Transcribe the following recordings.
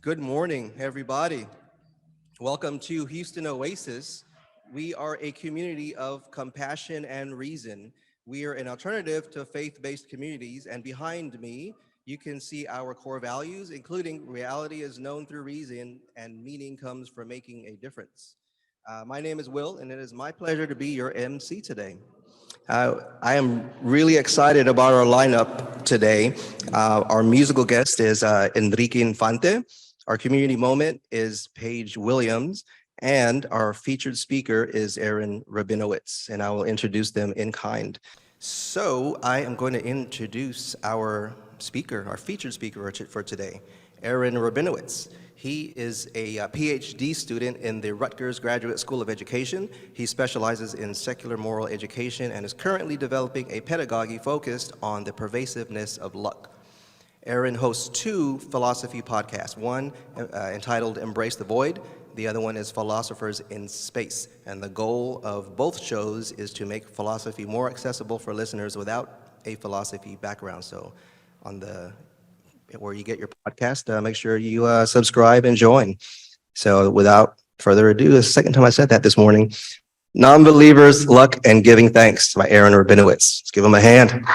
Good morning, everybody. Welcome to Houston Oasis. We are a community of compassion and reason. We are an alternative to faith-based communities, and behind me, you can see our core values, including reality is known through reason and meaning comes from making a difference. My name is Will, and it is my pleasure to be your MC today. I am really excited about our lineup today. Our musical guest is Enrique Infante. Our community moment is Paige Williams, and our featured speaker is Aaron Rabinowitz, and I will introduce them in kind. So I am going to introduce our speaker, our featured speaker for today, Aaron Rabinowitz. He is a PhD student in the Rutgers Graduate School of Education. He specializes in secular moral education and is currently developing a pedagogy focused on the pervasiveness of luck. Aaron hosts two philosophy podcasts, one entitled Embrace the Void, the other one is Philosophers in Space. And the goal of both shows is to make philosophy more accessible for listeners without a philosophy background. So where you get your podcast, make sure you subscribe and join. So without further ado, the second time I said that this morning, Nonbelievers, Luck, and Giving Thanks by Aaron Rabinowitz. Let's give him a hand.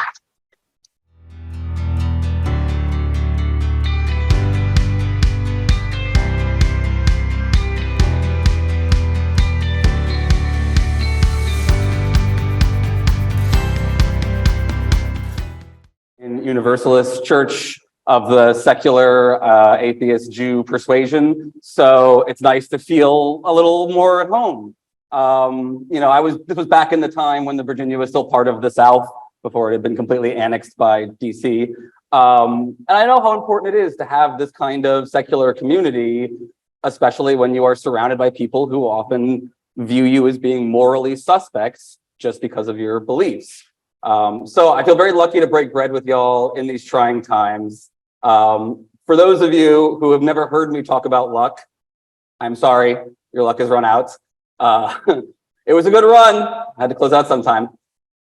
Universalist Church of the secular atheist Jew persuasion, so it's nice to feel a little more at home. This was back in the time when Virginia was still part of the South before it had been completely annexed by DC. And I know how important it is to have this kind of secular community, especially when you are surrounded by people who often view you as being morally suspects just because of your beliefs. So I feel very lucky to break bread with y'all in these trying times. For those of you who have never heard me talk about luck, I'm sorry, your luck has run out. It was a good run. I had to close out sometime.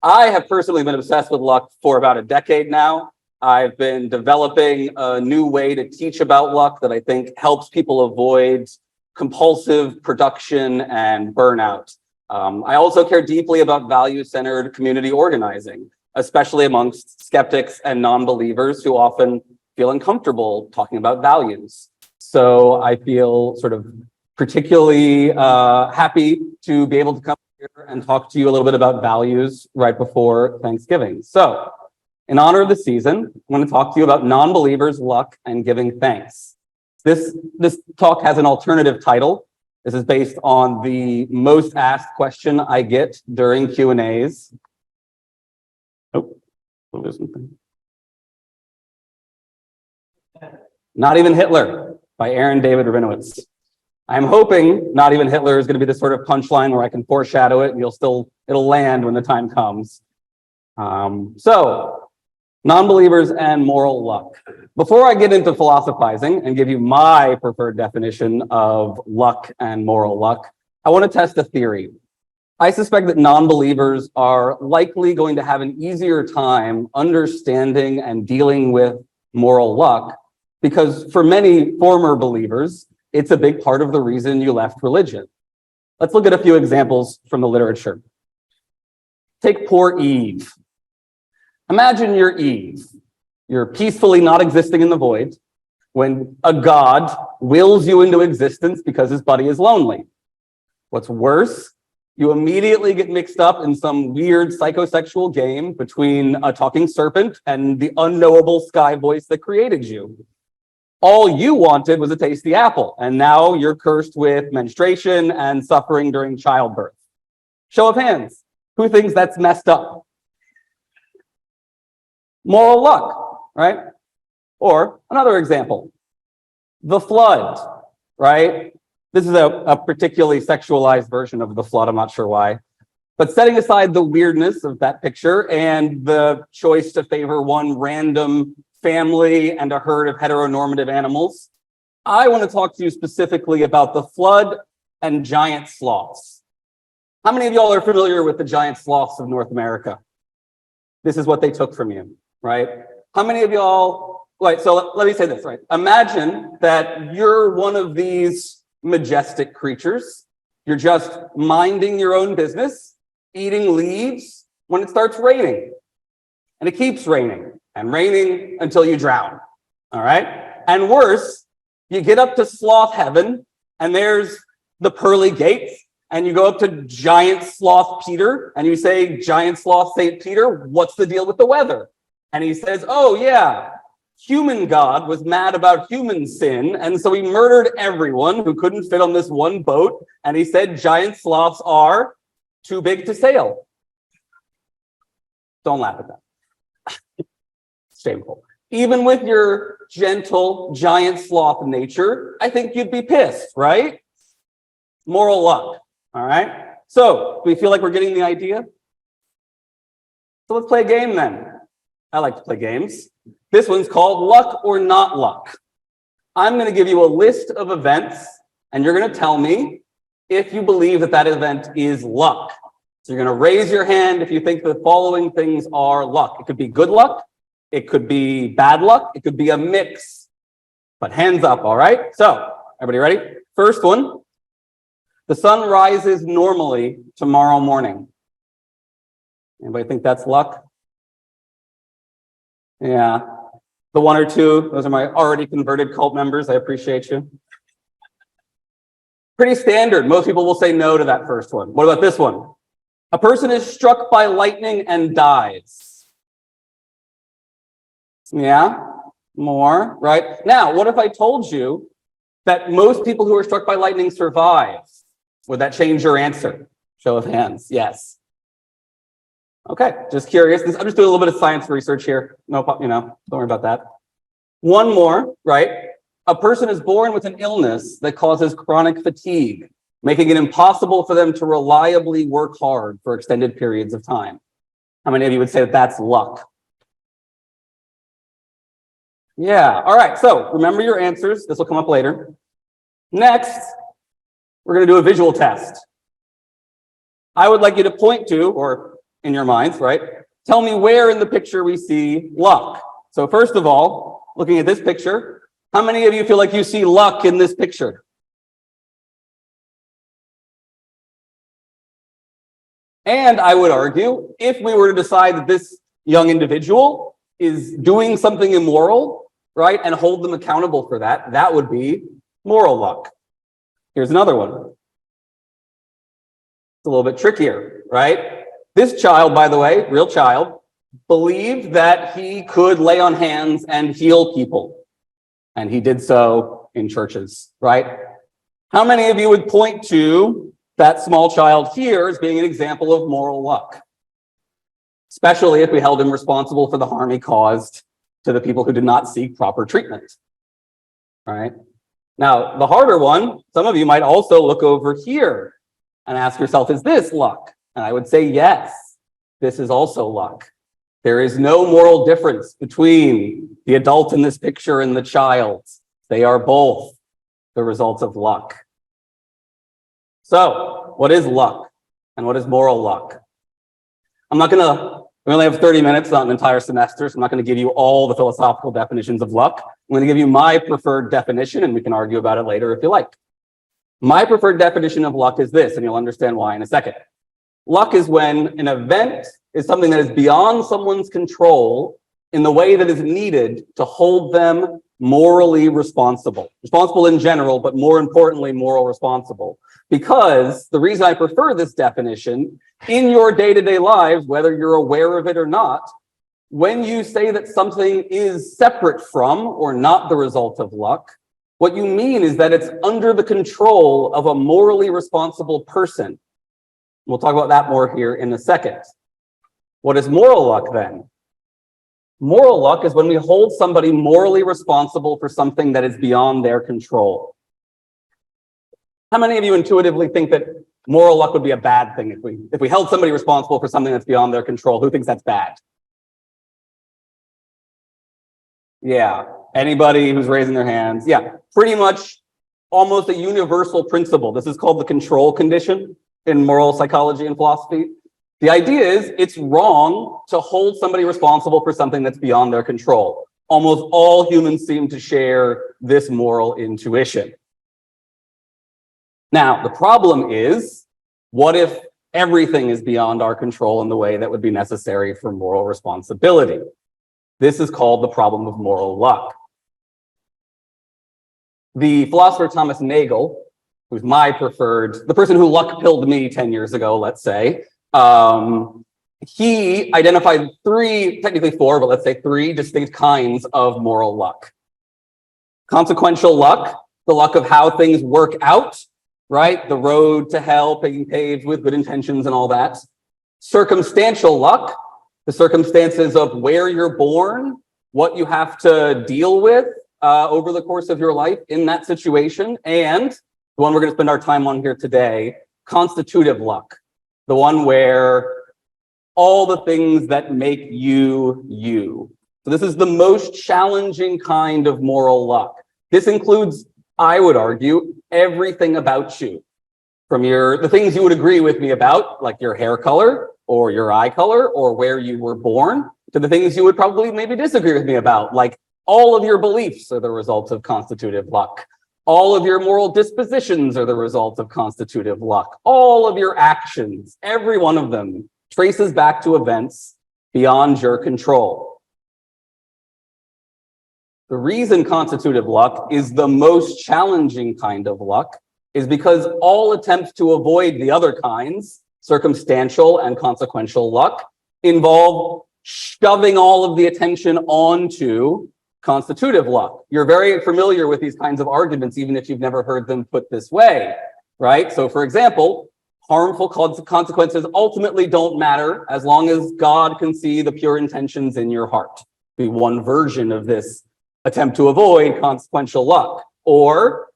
I have personally been obsessed with luck for about a decade now. I've been developing a new way to teach about luck that I think helps people avoid compulsive production and burnout. I also care deeply about value-centered community organizing, especially amongst skeptics and non-believers who often feel uncomfortable talking about values. So I feel sort of particularly happy to be able to come here and talk to you a little bit about values right before Thanksgiving. So in honor of the season, I want to talk to you about non-believers, luck, and giving thanks. This talk has an alternative title. This is based on the most asked question I get during Q&As. Not Even Hitler by Aaron David Rabinowitz. I'm hoping Not Even Hitler is going to be the sort of punchline where I can foreshadow it and it'll land when the time comes. So, non-believers and moral luck. Before I get into philosophizing and give you my preferred definition of luck and moral luck, I want to test a theory. I suspect that non-believers are likely going to have an easier time understanding and dealing with moral luck because for many former believers, it's a big part of the reason you left religion. Let's look at a few examples from the literature. Take poor Eve. Imagine you're Eve. You're peacefully not existing in the void when a god wills you into existence because his buddy is lonely. What's worse, you immediately get mixed up in some weird psychosexual game between a talking serpent and the unknowable sky voice that created you. All you wanted was a tasty apple, and now you're cursed with menstruation and suffering during childbirth. Show of hands, who thinks that's messed up? Moral luck, right? Or another example, the flood, right? This is a particularly sexualized version of the flood, I'm not sure why. But setting aside the weirdness of that picture and the choice to favor one random family and a herd of heteronormative animals, I want to talk to you specifically about the flood and giant sloths. How many of y'all are familiar with the giant sloths of North America? This is what they took from you, right? How many of y'all Right, so let me say this, right? Imagine that you're one of these majestic creatures. You're just minding your own business, eating leaves when it starts raining. And it keeps raining and raining until you drown, all right? And worse, you get up to sloth heaven, and there's the pearly gates, and you go up to giant sloth Peter, and you say, giant sloth St. Peter, what's the deal with the weather? And he says, oh yeah, human God was mad about human sin, and so he murdered everyone who couldn't fit on this one boat, and he said giant sloths are too big to sail. Don't laugh at that. Shameful. Even with your gentle giant sloth nature, I think you'd be pissed, right? Moral luck, all right? So, do we feel like we're getting the idea? So let's play a game then. I like to play games. This one's called Luck or Not Luck. I'm going to give you a list of events, and you're going to tell me if you believe that that event is luck. So you're going to raise your hand if you think the following things are luck. It could be good luck. It could be bad luck. It could be a mix. But hands up, all right? So, everybody ready? First one. The sun rises normally tomorrow morning. Anybody think that's luck? Yeah. The one or two, those are my already converted cult members. I appreciate you. Pretty standard. Most people will say no to that first one. What about this one? A person is struck by lightning and dies. Yeah, more, right? Now, what if I told you that most people who are struck by lightning survive? Would that change your answer? Show of hands, yes. Okay, just curious. I'm just doing a little bit of science research here. No, don't worry about that. One more, right? A person is born with an illness that causes chronic fatigue, making it impossible for them to reliably work hard for extended periods of time. How many of you would say that that's luck? Yeah, all right, so remember your answers. This will come up later. Next, we're going to do a visual test. I would like you to point to, or in your minds, right? Tell me where in the picture we see luck. So first of all, looking at this picture, how many of you feel like you see luck in this picture? And I would argue, if we were to decide that this young individual is doing something immoral, right, and hold them accountable for that, that would be moral luck. Here's another one. It's a little bit trickier, right? This child, by the way, real child, believed that he could lay on hands and heal people. And he did so in churches, right? How many of you would point to that small child here as being an example of moral luck? Especially if we held him responsible for the harm he caused to the people who did not seek proper treatment, right? Now, the harder one, some of you might also look over here and ask yourself, is this luck? And I would say, yes, this is also luck. There is no moral difference between the adult in this picture and the child. They are both the result of luck. So, what is luck and what is moral luck? We only have 30 minutes, not an entire semester, so I'm not going to give you all the philosophical definitions of luck. I'm going to give you my preferred definition, and we can argue about it later if you like. My preferred definition of luck is this, and you'll understand why in a second. Luck is when an event is something that is beyond someone's control in the way that is needed to hold them morally responsible. Responsible in general, but more importantly, moral responsible. Because the reason I prefer this definition, in your day-to-day lives, whether you're aware of it or not, when you say that something is separate from or not the result of luck, what you mean is that it's under the control of a morally responsible person. We'll talk about that more here in a second. What is moral luck then? Moral luck is when we hold somebody morally responsible for something that is beyond their control. How many of you intuitively think that moral luck would be a bad thing if we held somebody responsible for something that's beyond their control? Who thinks that's bad? Yeah, anybody who's raising their hands. Yeah, pretty much almost a universal principle. This is called the control condition in moral psychology and philosophy. The idea is it's wrong to hold somebody responsible for something that's beyond their control. Almost all humans seem to share this moral intuition. Now, the problem is, what if everything is beyond our control in the way that would be necessary for moral responsibility? This is called the problem of moral luck. The philosopher Thomas Nagel, who's my preferred, the person who luck-pilled me 10 years ago, let's say, he identified three, technically four, but let's say three distinct kinds of moral luck. Consequential luck, the luck of how things work out, right? The road to hell being paved with good intentions and all that. Circumstantial luck, the circumstances of where you're born, what you have to deal with over the course of your life in that situation. And the one we're going to spend our time on here today, constitutive luck, the one where all the things that make you, you. So this is the most challenging kind of moral luck. This includes, I would argue, everything about you. From the things you would agree with me about, like your hair color or your eye color or where you were born, to the things you would probably maybe disagree with me about, like all of your beliefs are the result of constitutive luck. All of your moral dispositions are the result of constitutive luck. All of your actions, every one of them, traces back to events beyond your control. The reason constitutive luck is the most challenging kind of luck is because all attempts to avoid the other kinds, circumstantial and consequential luck, involve shoving all of the attention onto constitutive luck. You're very familiar with these kinds of arguments, even if you've never heard them put this way, right? So for example, harmful consequences ultimately don't matter as long as God can see the pure intentions in your heart. Be one version of this attempt to avoid consequential luck. Or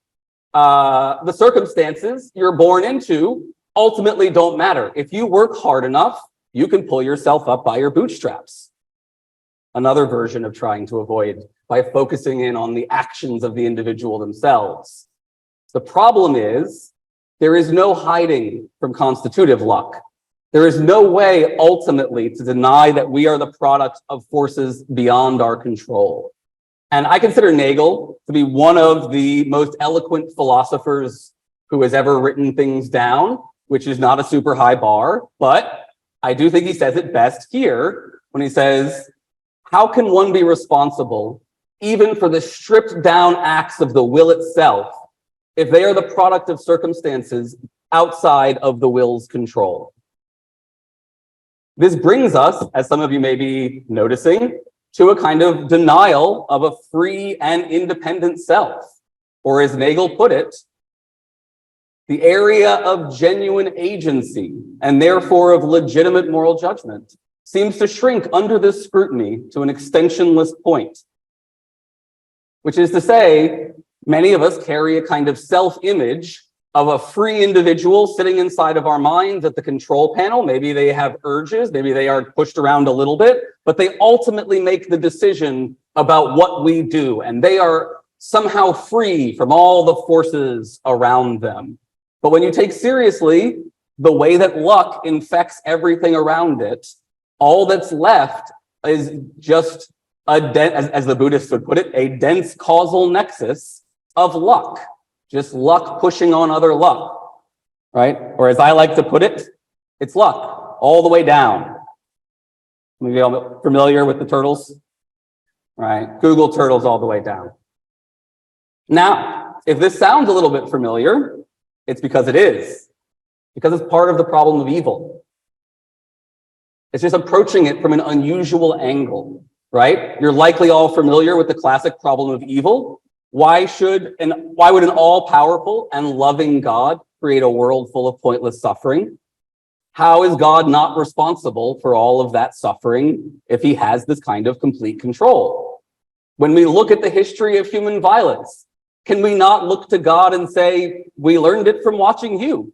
the circumstances you're born into ultimately don't matter. If you work hard enough, you can pull yourself up by your bootstraps. Another version of trying to avoid by focusing in on the actions of the individual themselves. The problem is, there is no hiding from constitutive luck. There is no way ultimately to deny that we are the product of forces beyond our control. And I consider Nagel to be one of the most eloquent philosophers who has ever written things down, which is not a super high bar, but I do think he says it best here when he says, how can one be responsible even for the stripped down acts of the will itself if they are the product of circumstances outside of the will's control? This brings us, as some of you may be noticing, to a kind of denial of a free and independent self, or as Nagel put it, the area of genuine agency and therefore of legitimate moral judgment seems to shrink under this scrutiny to an extensionless point, which is to say, many of us carry a kind of self-image of a free individual sitting inside of our minds at the control panel. Maybe they have urges, maybe they are pushed around a little bit, but they ultimately make the decision about what we do, and they are somehow free from all the forces around them. But when you take seriously the way that luck infects everything around it, all that's left is just as the Buddhists would put it, a dense causal nexus of luck. Just luck pushing on other luck, right? Or as I like to put it, it's luck all the way down. Maybe you're familiar with the turtles, right? Google turtles all the way down. Now, if this sounds a little bit familiar, it's because it is. Because it's part of the problem of evil. It's just approaching it from an unusual angle, right? You're likely all familiar with the classic problem of evil. Why would an all-powerful and loving God create a world full of pointless suffering? How is God not responsible for all of that suffering if he has this kind of complete control? When we look at the history of human violence, can we not look to God and say, we learned it from watching you?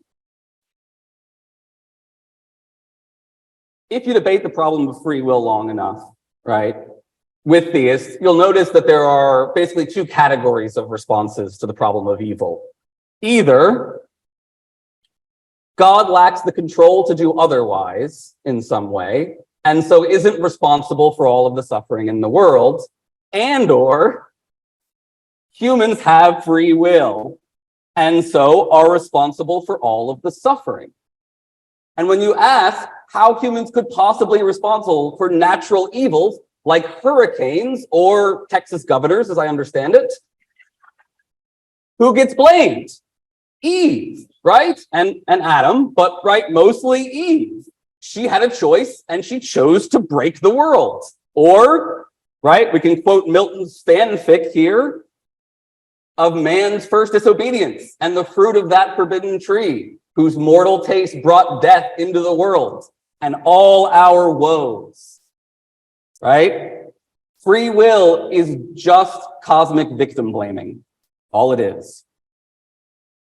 If you debate the problem of free will long enough, right, with theists, you'll notice that there are basically two categories of responses to the problem of evil. Either God lacks the control to do otherwise in some way, and so isn't responsible for all of the suffering in the world, and/or humans have free will and so are responsible for all of the suffering. And when you ask how humans could possibly be responsible for natural evils like hurricanes or Texas governors, as I understand it, who gets blamed? Eve, right? And Adam, but right, mostly Eve. She had a choice and she chose to break the world. Or, right, we can quote Milton's fanfic here of man's first disobedience and the fruit of that forbidden tree, whose mortal taste brought death into the world and all our woes, right? Free will is just cosmic victim blaming, all it is.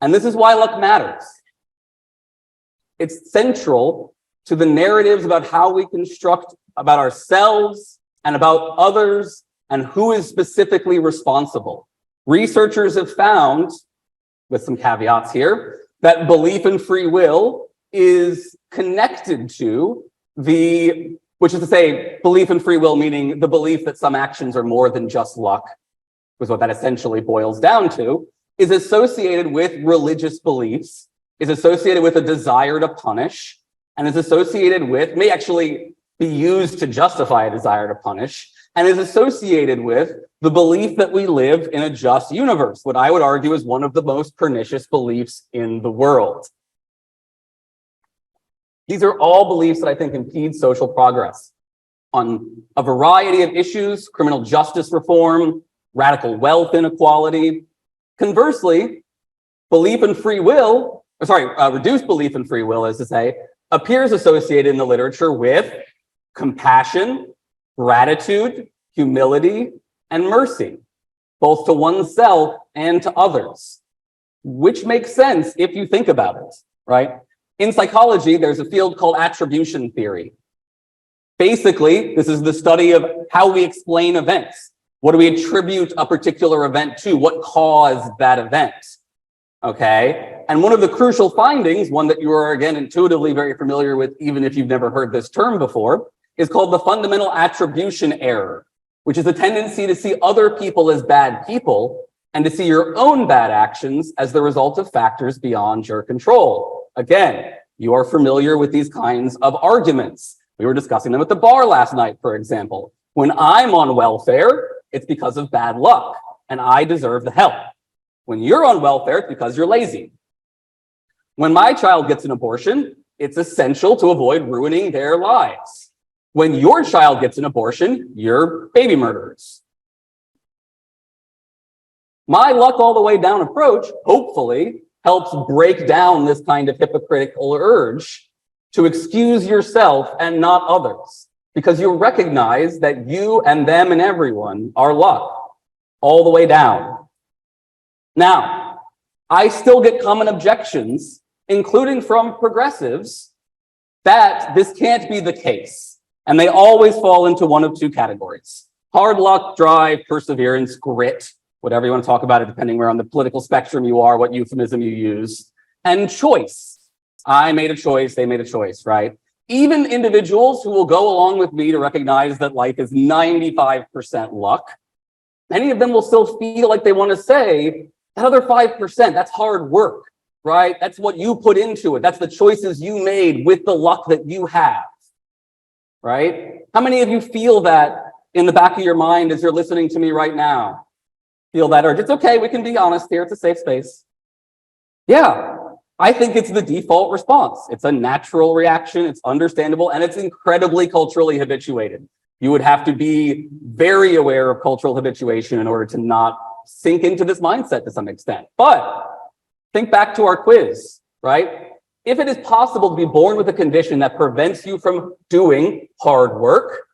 And this is why luck matters. It's central to the narratives about how we construct about ourselves and about others and who is specifically responsible. Researchers have found, with some caveats here, that belief in free will is connected to which is to say, belief in free will meaning the belief that some actions are more than just luck, was what that essentially boils down to, is associated with religious beliefs, is associated with a desire to punish, and is associated with, may actually be used to justify a desire to punish, and is associated with the belief that we live in a just universe, what I would argue is one of the most pernicious beliefs in the world. These are all beliefs that I think impede social progress on a variety of issues: criminal justice reform, radical wealth inequality. Conversely, reduced belief in free will, as to say, appears associated in the literature with compassion, gratitude, humility, and mercy, both to oneself and to others, which makes sense if you think about it, right? In psychology, there's a field called attribution theory. Basically, this is the study of how we explain events. What do we attribute a particular event to? What caused that event? Okay. And one of the crucial findings, one that you are again intuitively very familiar with, even if you've never heard this term before, is called the fundamental attribution error, which is a tendency to see other people as bad people and to see your own bad actions as the result of factors beyond your control. Again, you are familiar with these kinds of arguments. We were discussing them at the bar last night, for example. When I'm on welfare, it's because of bad luck, and I deserve the help. When you're on welfare, it's because you're lazy. When my child gets an abortion, it's essential to avoid ruining their lives. When your child gets an abortion, you're baby murderers. My luck all the way down approach, hopefully, helps break down this kind of hypocritical urge to excuse yourself and not others, because you recognize that you and them and everyone are luck all the way down. Now, I still get common objections, including from progressives, that this can't be the case. And they always fall into one of two categories: hard luck, drive, perseverance, grit, whatever you want to talk about it, depending where on the political spectrum you are, what euphemism you use, and choice. I made a choice, they made a choice, right? Even individuals who will go along with me to recognize that life is 95% luck, many of them will still feel like they want to say, that other 5%, that's hard work, right? That's what you put into it. That's the choices you made with the luck that you have, right? How many of you feel that in the back of your mind as you're listening to me right now? Feel that urge? It's okay, we can be honest here, it's a safe space. Yeah, I think it's the default response. It's a natural reaction, it's understandable, and it's incredibly culturally habituated. You would have to be very aware of cultural habituation in order to not sink into this mindset to some extent. But think back to our quiz, right? If it is possible to be born with a condition that prevents you from doing hard work,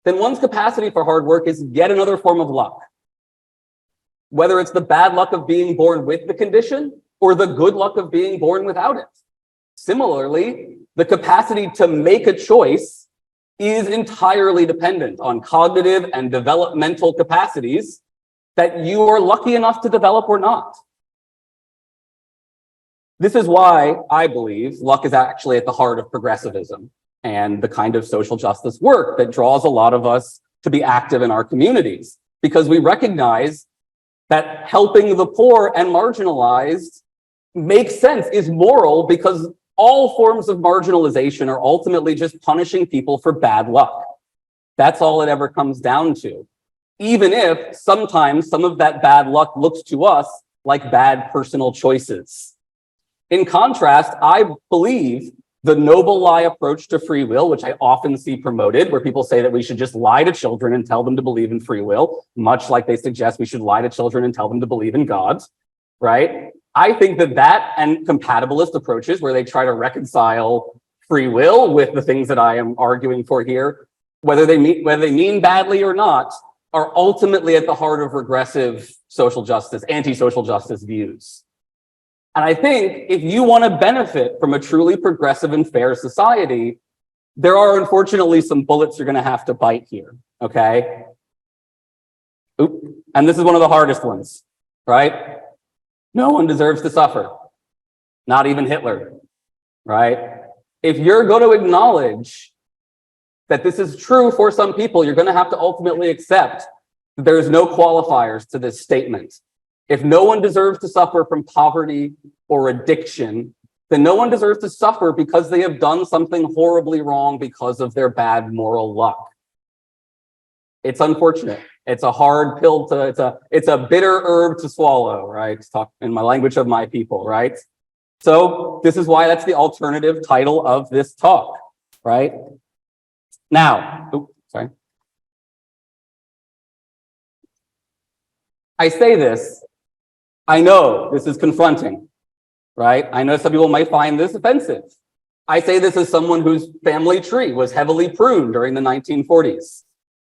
then one's capacity for hard work is yet another form of luck. Whether it's the bad luck of being born with the condition or the good luck of being born without it. Similarly, the capacity to make a choice is entirely dependent on cognitive and developmental capacities that you are lucky enough to develop or not. This is why I believe luck is actually at the heart of progressivism and the kind of social justice work that draws a lot of us to be active in our communities. because we recognize that helping the poor and marginalized makes sense, is moral, because all forms of marginalization are ultimately just punishing people for bad luck. That's all it ever comes down to. Even if sometimes some of that bad luck looks to us like bad personal choices. In contrast, I believe the noble lie approach to free will, which I often see promoted, where people say that we should just lie to children and tell them to believe in free will, much like they suggest we should lie to children and tell them to believe in God, right? I think that and compatibilist approaches, where they try to reconcile free will with the things that I am arguing for here, whether they mean badly or not, are ultimately at the heart of regressive social justice, anti-social justice views. And I think if you want to benefit from a truly progressive and fair society, there are unfortunately some bullets you're going to have to bite here, okay? And this is one of the hardest ones, right? No one deserves to suffer, not even Hitler, right? If you're going to acknowledge that this is true for some people, you're going to have to ultimately accept that there is no qualifiers to this statement. If no one deserves to suffer from poverty or addiction, then no one deserves to suffer because they have done something horribly wrong because of their bad moral luck. It's unfortunate. It's a hard pill it's a bitter herb to swallow, right? To talk in my language of my people, right? So this is why that's the alternative title of this talk, right? Now, I say this, I know this is confronting, right? I know some people might find this offensive. I say this as someone whose family tree was heavily pruned during the 1940s.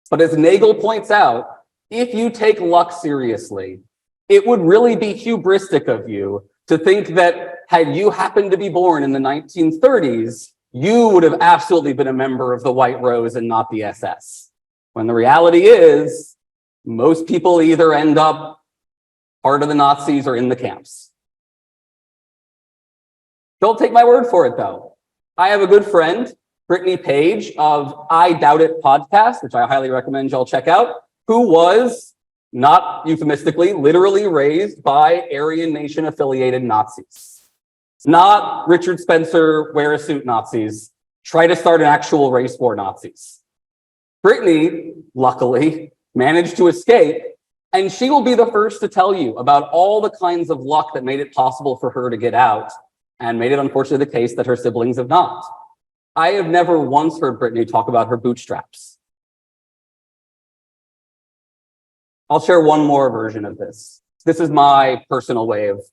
But as Nagel points out, if you take luck seriously, it would really be hubristic of you to think that had you happened to be born in the 1930s, you would have absolutely been a member of the White Rose and not the SS. When the reality is, most people either end up part of the Nazis or in the camps. Don't take my word for it, though. I have a good friend, Brittany Page of I Doubt It podcast, which I highly recommend y'all check out, who was, not euphemistically, literally raised by Aryan Nation affiliated Nazis. Not Richard Spencer, wear a suit Nazis, try to start an actual race war Nazis. Brittany, luckily, managed to escape, and she will be the first to tell you about all the kinds of luck that made it possible for her to get out, and made it unfortunately the case that her siblings have not. I have never once heard Brittany talk about her bootstraps. I'll share one more version of this. This is my personal way of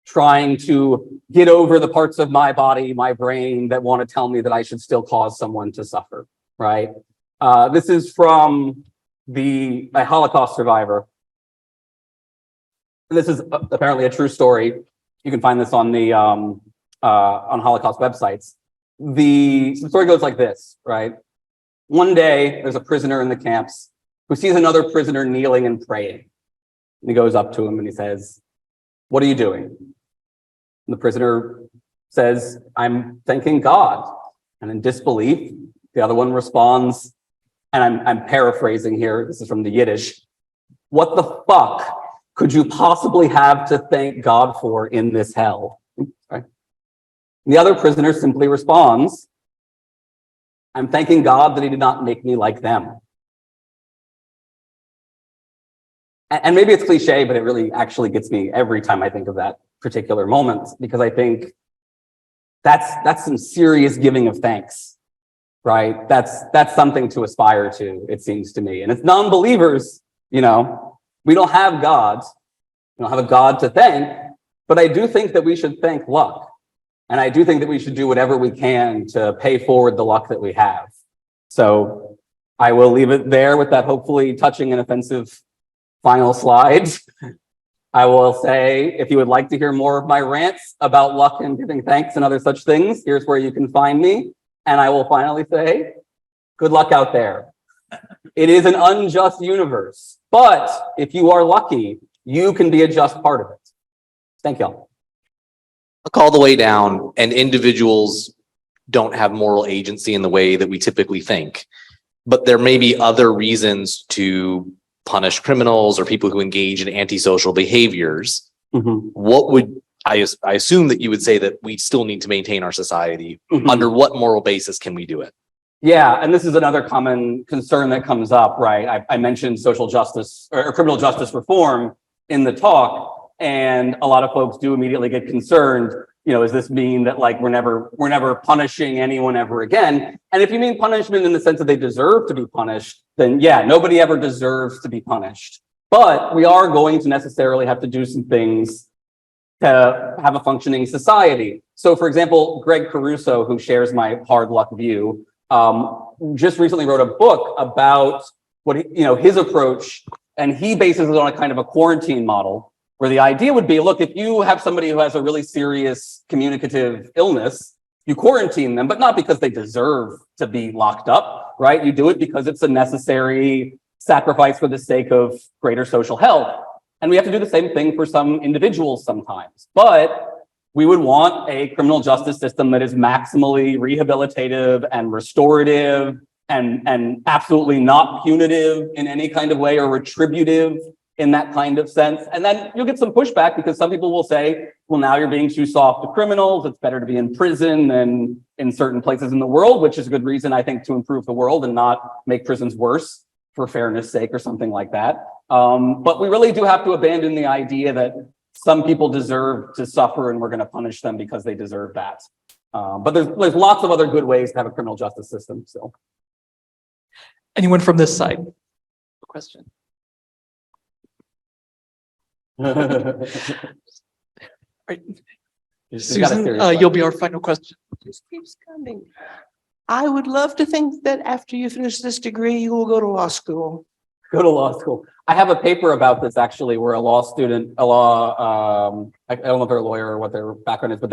trying to get over the parts of my body, my brain, that want to tell me that I should still cause someone to suffer, right? This is from a Holocaust survivor. And this is apparently a true story. You can find this on the on Holocaust websites. The story goes like this, right? One day, there's a prisoner in the camps who sees another prisoner kneeling and praying. And he goes up to him and he says, "What are you doing?" And the prisoner says, "I'm thanking God." And in disbelief, the other one responds, and I'm paraphrasing here, this is from the Yiddish, "What the fuck could you possibly have to thank God for in this hell?" Right? The other prisoner simply responds, "I'm thanking God that he did not make me like them." And maybe it's cliche, but it really actually gets me every time I think of that particular moment, because I think that's some serious giving of thanks, right? That's something to aspire to, it seems to me. And it's non-believers, we don't have gods. We don't have a God to thank, but I do think that we should thank luck. And I do think that we should do whatever we can to pay forward the luck that we have. So I will leave it there with that hopefully touching and offensive final slide. I will say, if you would like to hear more of my rants about luck and giving thanks and other such things, here's where you can find me. And I will finally say, good luck out there. It is an unjust universe, but if you are lucky, you can be a just part of it. Thank y'all. Luck all the way down, and individuals don't have moral agency in the way that we typically think. But there may be other reasons to punish criminals or people who engage in antisocial behaviors, Mhm. what would I assume that you would say that we still need to maintain our society. Mhm. Under what moral basis can we do it? Yeah, and this is another common concern that comes up, right? I mentioned social justice or criminal justice reform in the talk, and a lot of folks do immediately get concerned. You know, does this mean that like we're never punishing anyone ever again? And if you mean punishment in the sense that they deserve to be punished, then yeah, nobody ever deserves to be punished. But we are going to necessarily have to do some things to have a functioning society. So for example, Greg Caruso, who shares my hard luck view, just recently wrote a book about his approach, and he bases it on a kind of a quarantine model, where the idea would be, look, if you have somebody who has a really serious communicative illness, you quarantine them, but not because they deserve to be locked up, right? You do it because it's a necessary sacrifice for the sake of greater social health. And we have to do the same thing for some individuals sometimes. But we would want a criminal justice system that is maximally rehabilitative and restorative and absolutely not punitive in any kind of way or retributive in that kind of sense. And then you'll get some pushback because some people will say, well, now you're being too soft to criminals. It's better to be in prison than in certain places in the world, which is a good reason, I think, to improve the world and not make prisons worse for fairness sake or something like that. But we really do have to abandon the idea that some people deserve to suffer and we're going to punish them because they deserve that. But there's lots of other good ways to have a criminal justice system. So, anyone from this side? Question. Right. Susan, you'll be our final question. Just keeps coming. I would love to think that after you finish this degree, you will go to law school. Go to law school. I have a paper about this actually, where a law student, I don't know if they're a lawyer or what their background is, but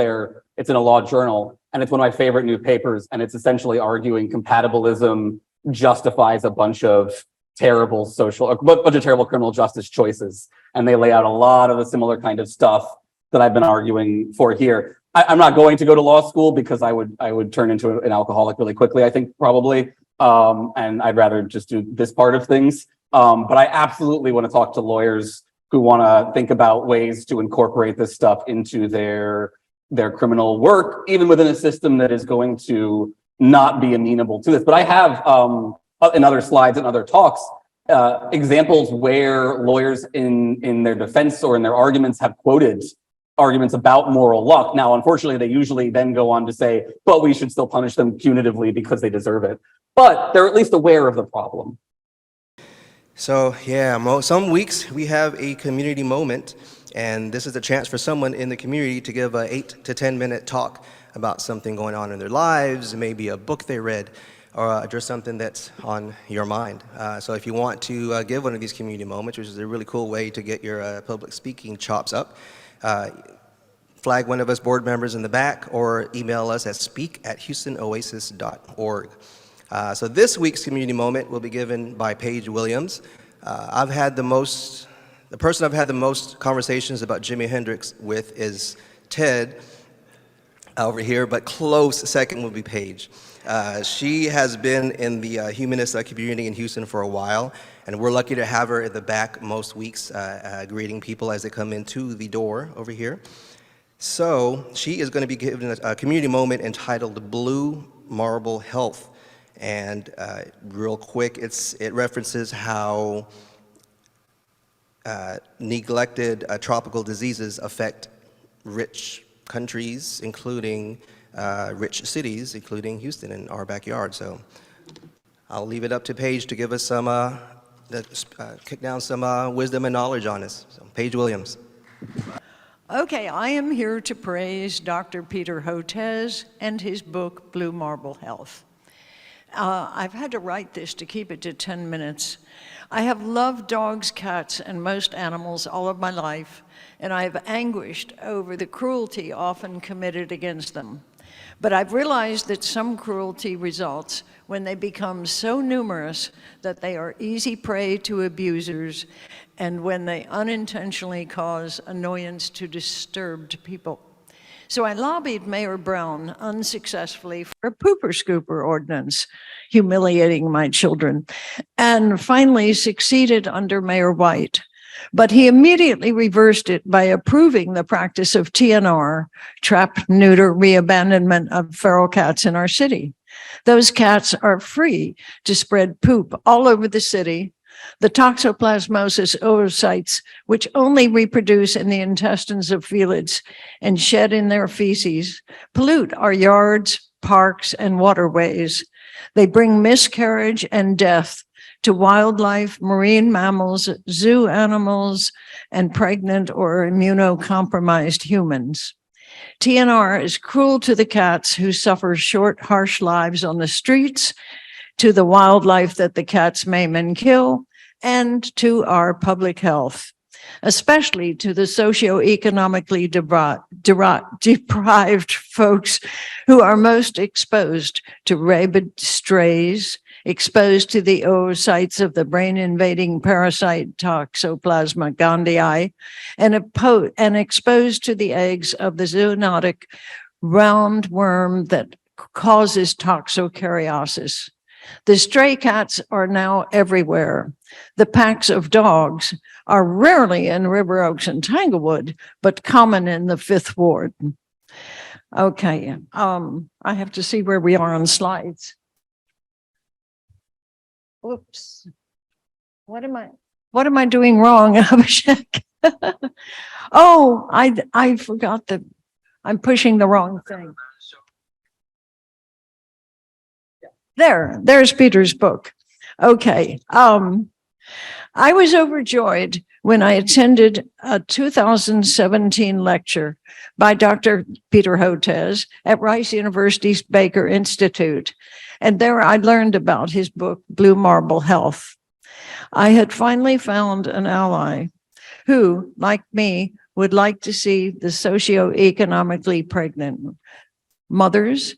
it's in a law journal, and it's one of my favorite new papers, and it's essentially arguing compatibilism justifies a bunch of terrible terrible criminal justice choices, and they lay out a lot of the similar kind of stuff that I've been arguing for here. I'm not going to go to law school because I would turn into an alcoholic really quickly, I think, probably, and I'd rather just do this part of things. But I absolutely want to talk to lawyers who want to think about ways to incorporate this stuff into their criminal work, even within a system that is going to not be amenable to this. But I have, in other slides and other talks, examples where lawyers in their defense or in their arguments have quoted arguments about moral luck. Now, unfortunately, they usually then go on to say, but we should still punish them punitively because they deserve it. But they're at least aware of the problem. So yeah, some weeks we have a community moment, and this is a chance for someone in the community to give a 8 to 10 minute talk about something going on in their lives, maybe a book they read, or just something that's on your mind. So if you want to give one of these community moments, which is a really cool way to get your public speaking chops up, flag one of us board members in the back or email us at speak@houstonoasis.org. So this week's community moment will be given by Paige Williams. The person I've had the most conversations about Jimi Hendrix with is Ted over here, but close second will be Paige. She has been in the humanist community in Houston for a while, and we're lucky to have her at the back most weeks, greeting people as they come into the door over here. So she is going to be given a community moment entitled Blue Marble Health. And real quick, it references how neglected tropical diseases affect rich countries, including rich cities, including Houston in our backyard. So I'll leave it up to Paige to give us some, kick down some wisdom and knowledge on this. So Paige Williams. Okay, I am here to praise Dr. Peter Hotez and his book, Blue Marble Health. I've had to write this to keep it to 10 minutes. I have loved dogs, cats, and most animals all of my life, and I have anguished over the cruelty often committed against them. But I've realized that some cruelty results when they become so numerous that they are easy prey to abusers, and when they unintentionally cause annoyance to disturbed people. So I lobbied Mayor Brown unsuccessfully for a pooper scooper ordinance, humiliating my children, and finally succeeded under Mayor White. But he immediately reversed it by approving the practice of TNR, trap, neuter, reabandonment of feral cats in our city. Those cats are free to spread poop all over the city. The toxoplasmosis oocytes, which only reproduce in the intestines of felids and shed in their feces, pollute our yards, parks, and waterways. They bring miscarriage and death to wildlife, marine mammals, zoo animals, and pregnant or immunocompromised humans. TNR is cruel to the cats who suffer short, harsh lives on the streets, to the wildlife that the cats maim and kill, and to our public health, especially to the socioeconomically deprived folks who are most exposed to rabid strays, exposed to the oocytes of the brain-invading parasite Toxoplasma gondii, and exposed to the eggs of the zoonotic roundworm that causes toxocariosis. The stray cats are now everywhere. The packs of dogs are rarely in River Oaks and Tanglewood, but common in the Fifth Ward. Okay, I have to see where we are on slides. Oops. What am I doing wrong, Abhishek? Oh, I forgot that I'm pushing the wrong thing. There's Peter's book. Okay. I was overjoyed when I attended a 2017 lecture by Dr. Peter Hotez at Rice University's Baker Institute. And there I learned about his book, Blue Marble Health. I had finally found an ally who, like me, would like to see the socioeconomically pregnant mothers,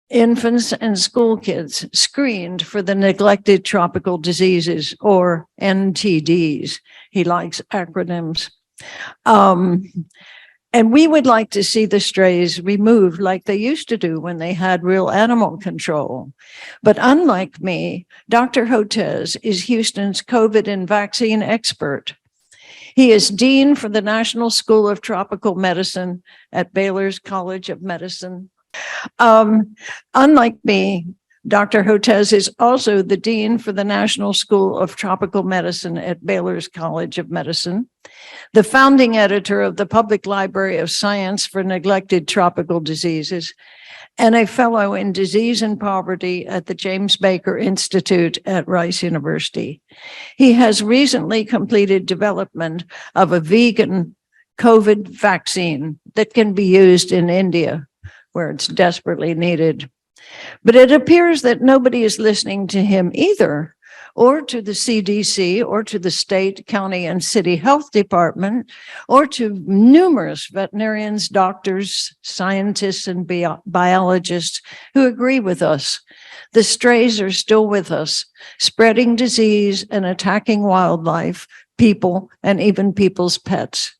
infants, and school kids screened for the neglected tropical diseases, or NTDs. He likes acronyms. And we would like to see the strays removed like they used to do when they had real animal control. But unlike me, Dr. Hotez is Houston's COVID and vaccine expert. He is Dean for the National School of Tropical Medicine at Baylor's College of Medicine. Unlike me, Dr. Hotez is also the Dean for the National School of Tropical Medicine at Baylor's College of Medicine, the founding editor of the Public Library of Science for Neglected Tropical Diseases, and a fellow in disease and poverty at the James Baker Institute at Rice University. He has recently completed development of a vegan COVID vaccine that can be used in India, where it's desperately needed. But it appears that nobody is listening to him either, or to the CDC, or to the state, county, and city health department, or to numerous veterinarians, doctors, scientists, and biologists who agree with us. The strays are still with us, spreading disease and attacking wildlife, people, and even people's pets.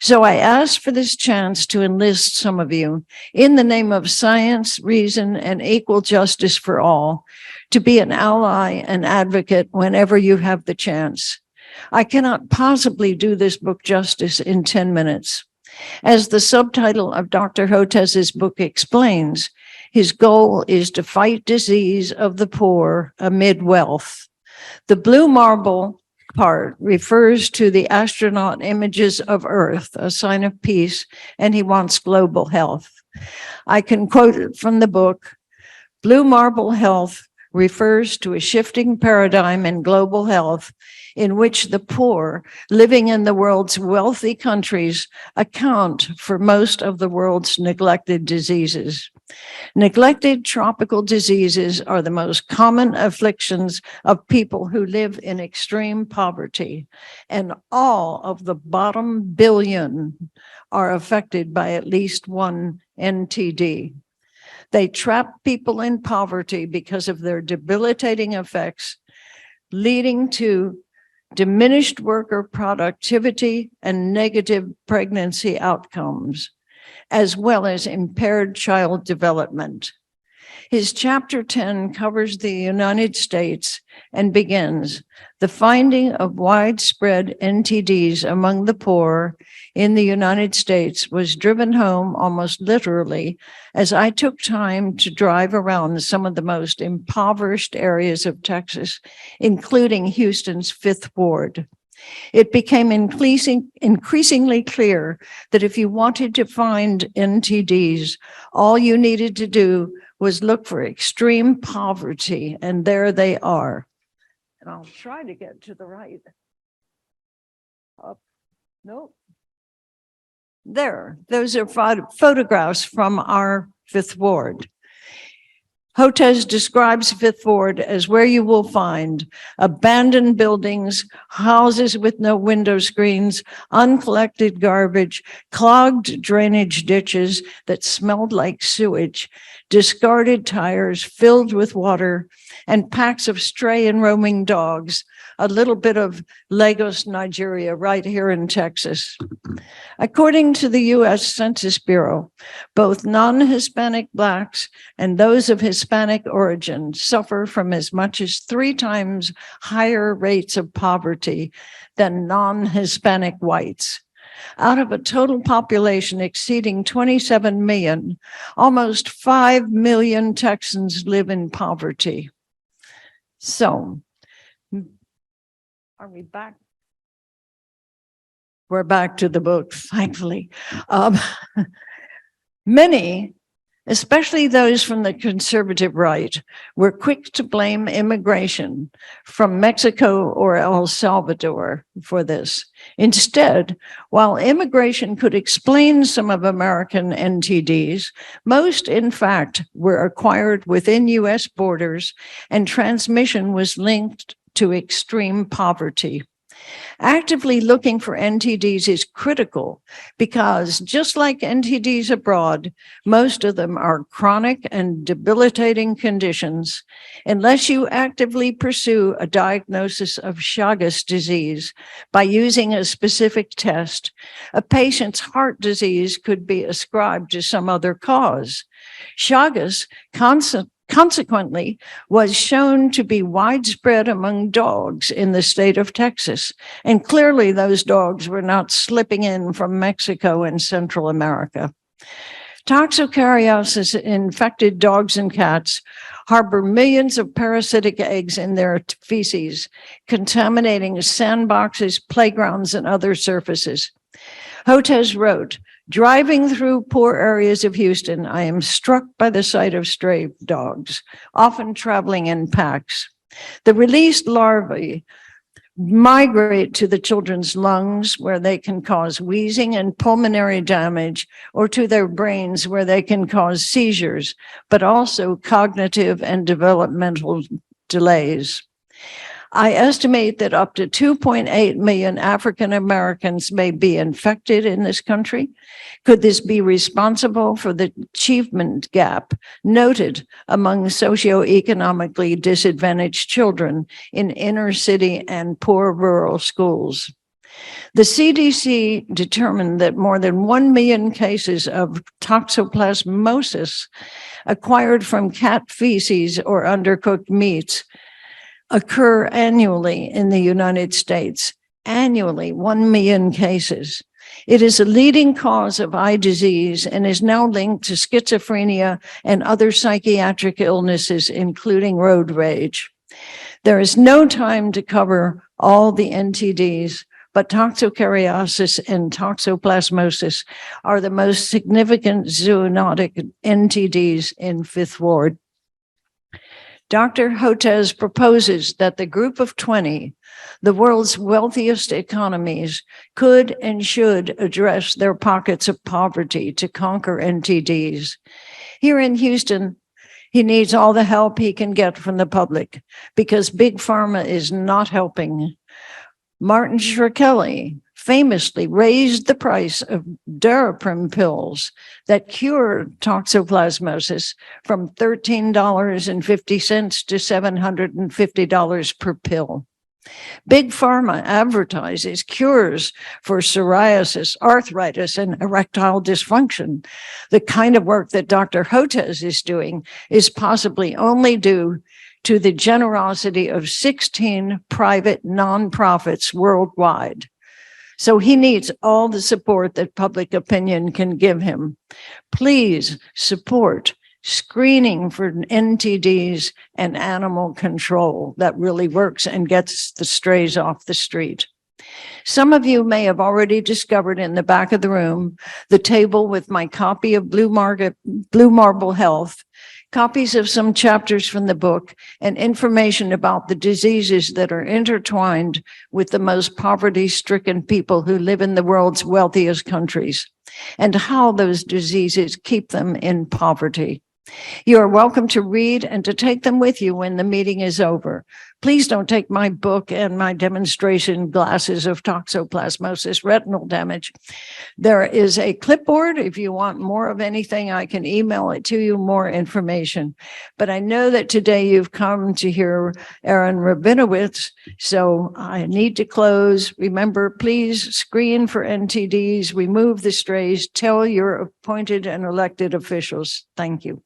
So I ask for this chance to enlist some of you in the name of science, reason, and equal justice for all, to be an ally and advocate whenever you have the chance. I cannot possibly do this book justice in 10 minutes. As the subtitle of Dr. Hotez's book explains, his goal is to fight disease of the poor amid wealth. The blue marble part refers to the astronaut images of Earth, a sign of peace, and he wants global health. I can quote it from the book. Blue marble health refers to a shifting paradigm in global health in which the poor living in the world's wealthy countries account for most of the world's neglected diseases. Neglected tropical diseases are the most common afflictions of people who live in extreme poverty, and all of the bottom billion are affected by at least one NTD. They trap people in poverty because of their debilitating effects, leading to diminished worker productivity and negative pregnancy outcomes. as well as impaired child development. His chapter 10 covers the United States and begins, the finding of widespread NTDs among the poor in the United States was driven home almost literally as I took time to drive around some of the most impoverished areas of Texas, including Houston's Fifth Ward. It became increasingly clear that if you wanted to find NTDs, all you needed to do was look for extreme poverty, and there they are. And I'll try to get to the right. Up. Nope. There, those are photographs from our Fifth Ward. Hotez describes Fifth Ward as where you will find abandoned buildings, houses with no window screens, uncollected garbage, clogged drainage ditches that smelled like sewage, discarded tires filled with water, and packs of stray and roaming dogs, a little bit of Lagos, Nigeria, right here in Texas. According to the U.S. Census Bureau, both non-Hispanic Blacks and those of Hispanic origin suffer from as much as 3 times higher rates of poverty than non-Hispanic whites. Out of a total population exceeding 27 million, almost 5 million Texans live in poverty. So, are we back? We're back to the book, thankfully. Many, especially those from the conservative right, were quick to blame immigration from Mexico or El Salvador for this. Instead, while immigration could explain some of American NTDs, most, in fact, were acquired within U.S. borders, and transmission was linked to extreme poverty. Actively looking for NTDs is critical because, just like NTDs abroad, most of them are chronic and debilitating conditions. Unless you actively pursue a diagnosis of Chagas disease by using a specific test, a patient's heart disease could be ascribed to some other cause. Chagas consequently was shown to be widespread among dogs in the state of Texas, and clearly those dogs were not slipping in from Mexico and Central America. Toxocariasis infected dogs and cats harbor millions of parasitic eggs in their feces, contaminating sandboxes, playgrounds, and other surfaces. Hotez wrote, "Driving through poor areas of Houston, I am struck by the sight of stray dogs, often traveling in packs. The released larvae migrate to the children's lungs, where they can cause wheezing and pulmonary damage, or to their brains, where they can cause seizures, but also cognitive and developmental delays. I estimate that up to 2.8 million African Americans may be infected in this country. Could this be responsible for the achievement gap noted among socioeconomically disadvantaged children in inner city and poor rural schools? The CDC determined that more than 1 million cases of toxoplasmosis acquired from cat feces or undercooked meats occur annually in the United States. Annually, 1 million cases. It is a leading cause of eye disease and is now linked to schizophrenia and other psychiatric illnesses, including road rage. There is no time to cover all the NTDs, but toxocariasis and toxoplasmosis are the most significant zoonotic NTDs in Fifth Ward. Dr. Hotez proposes that the group of 20, the world's wealthiest economies, could and should address their pockets of poverty to conquer NTDs. Here in Houston, he needs all the help he can get from the public because Big Pharma is not helping. Martin Shkreli famously raised the price of Daraprim pills that cure toxoplasmosis from $13.50 to $750 per pill. Big Pharma advertises cures for psoriasis, arthritis, and erectile dysfunction. The kind of work that Dr. Hotez is doing is possibly only due to the generosity of 16 private nonprofits worldwide. So he needs all the support that public opinion can give him. Please support screening for NTDs and animal control that really works and gets the strays off the street. Some of you may have already discovered in the back of the room the table with my copy of Blue Marble Health, copies of some chapters from the book, and information about the diseases that are intertwined with the most poverty-stricken people who live in the world's wealthiest countries, and how those diseases keep them in poverty. You are welcome to read and to take them with you when the meeting is over. Please don't take my book and my demonstration glasses of toxoplasmosis retinal damage. There is a clipboard. If you want more of anything, I can email it to you, more information. But I know that today you've come to hear Aaron Rabinowitz, so I need to close. Remember, please screen for NTDs, remove the strays, tell your appointed and elected officials. Thank you.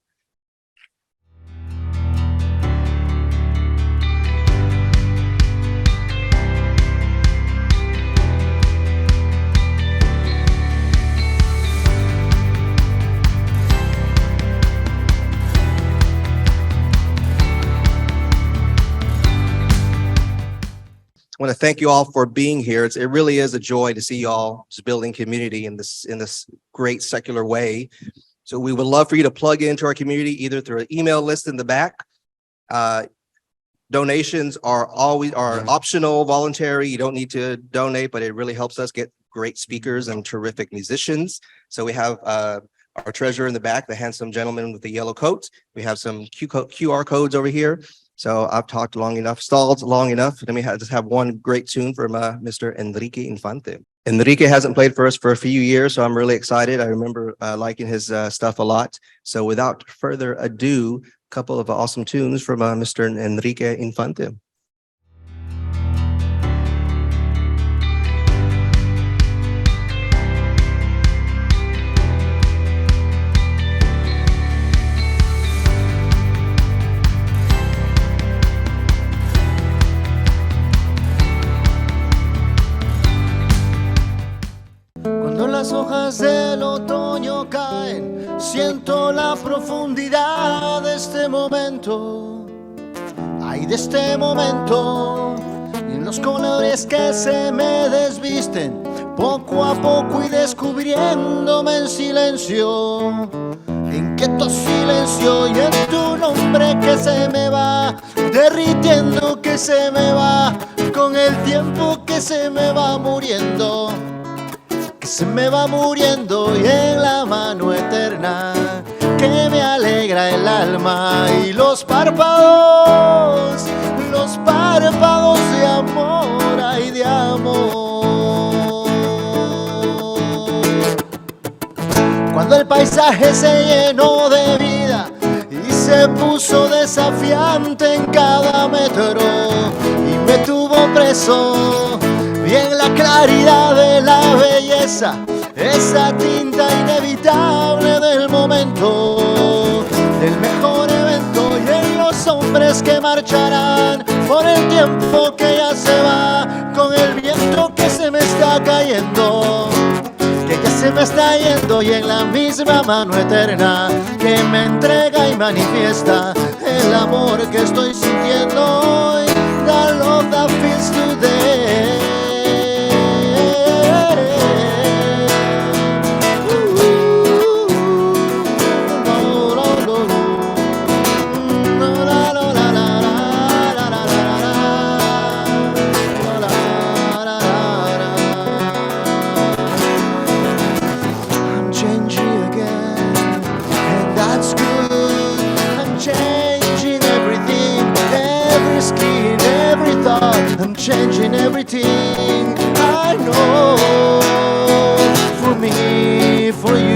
I want to thank you all for being here. It really is a joy to see you all just building community in this great secular way. So we would love for you to plug into our community either through an email list in the back. Donations are optional, voluntary. You don't need to donate, but it really helps us get great speakers and terrific musicians. So we have our treasurer in the back, the handsome gentleman with the yellow coat. We have some QR codes over here. So I've talked stalled long enough. Let me just have one great tune from Mr. Enrique Infante. Enrique hasn't played for us for a few years, so I'm really excited. I remember liking his stuff a lot. So without further ado, a couple of awesome tunes from Mr. Enrique Infante. Las hojas del otoño caen, siento la profundidad de este momento, ay de este momento, y en los colores que se me desvisten, poco a poco y descubriéndome en silencio, en quieto silencio y en tu nombre que se me va, derritiendo que se me va, con el tiempo que se me va muriendo. Se me va muriendo y en la mano eterna que me alegra el alma y los párpados de amor, ay de amor. Cuando el paisaje se llenó de vida y se puso desafiante en cada metro y me tuvo preso, y en la claridad de la belleza, esa tinta inevitable del momento, del mejor evento, y en los hombres que marcharán por el tiempo que ya se va, con el viento que se me está cayendo, que ya se me está yendo, y en la misma mano eterna que me entrega y manifiesta el amor que estoy sintiendo hoy, the love that feels today. I'm changing everything I know, for me, for you.